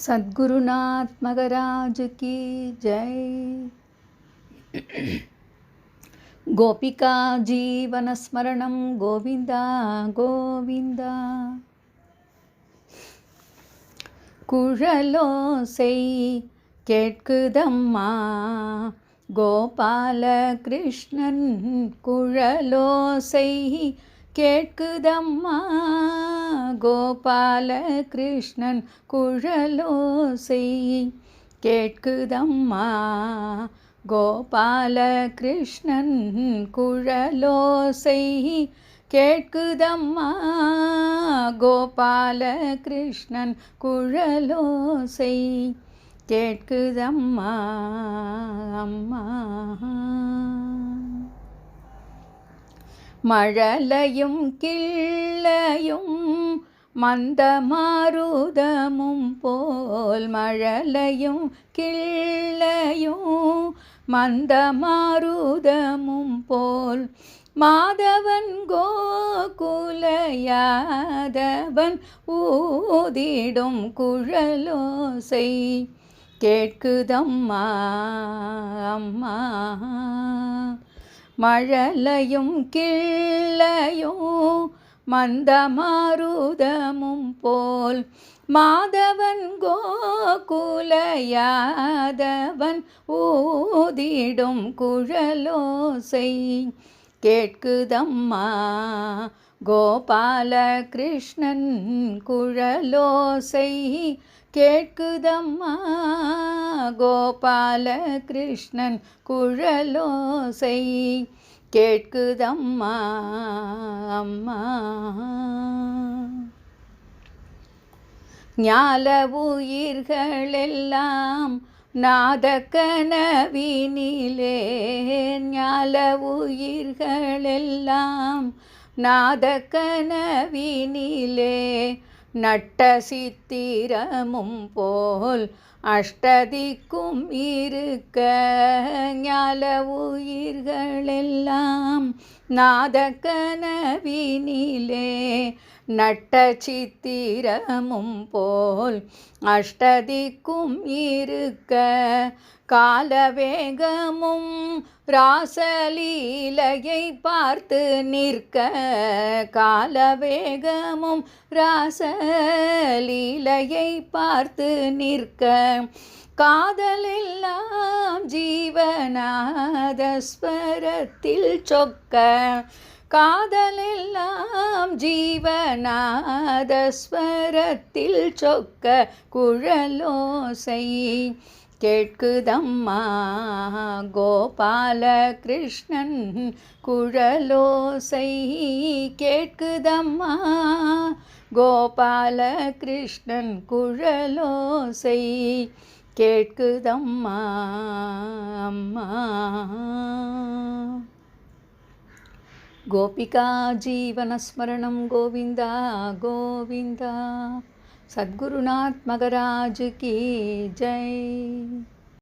सद्गुरुनाथ मगराज की जय। गोपिका जीवन स्मरणं गोविंदा गोविंदा। कुழலோசை கேட்குதம்மா கோபால கிருஷ்ணன் குழலோசை கேட்குதம்மா கோபால கிருஷ்ணன் குழலோசை கேட்குதம்மா கோபால கிருஷ்ணன் குழலோசை கேட்குதம்மா கோபால கிருஷ்ணன் குழலோசை கேட்குதம்மா அம்மா. மழலையும் கிள்ளையும் மந்தமாருதமும் போல் மழலையும் கிள்ளையும் மந்தமாருதமும் போல் மாதவன் கோகுலயாதவன் ஊதிடும் குழலோசை கேட்குதம்மா அம்மா. மழலையும் கிள்ளையும் மந்தமாருதமும் போல் மாதவன் கோகுலயாதவன் ஊதிடும் குழலோசை கேட்குதம்மா கோபால கிருஷ்ணன் குழலோசை கேட்குதம்மா கோபால கிருஷ்ணன் குழலோசை கேட்குதம்மா அம்மா. ஞால உயிர்களெல்லாம் நாத கனவினிலே ஞால உயிர்களெல்லாம் நாத கனவினிலே நட்ட சித்திரமும் போல் அஷ்டதிக்கும் இருக்க ஞால உயிர்களெல்லாம் நாத கனவினிலே நட்ட சித்திரமும் போல் அஷ்டதிக்கும் இருக்க காலவேகமும் ராசலீலையை பார்த்து நிற்க காலவேகமும் ராசலீலையை பார்த்து நிற்க காதலெல்லாம் ஜீவநாதஸ்வரத்தில் சொக்க காதலெல்லாம் ஜீவநாதஸ்வரத்தில் சொக்க குழலோசை கேட்குதம்மா கோபால கிருஷ்ணன் குழலோசை கேட்குதம்மா கோபால கிருஷ்ணன் குழலோசை கேட்குதம்மா அம்மா. गोपिका जीवन स्मरणं गोविंदा गोविंदा. सद्गुरुनाथ मगराज की जय.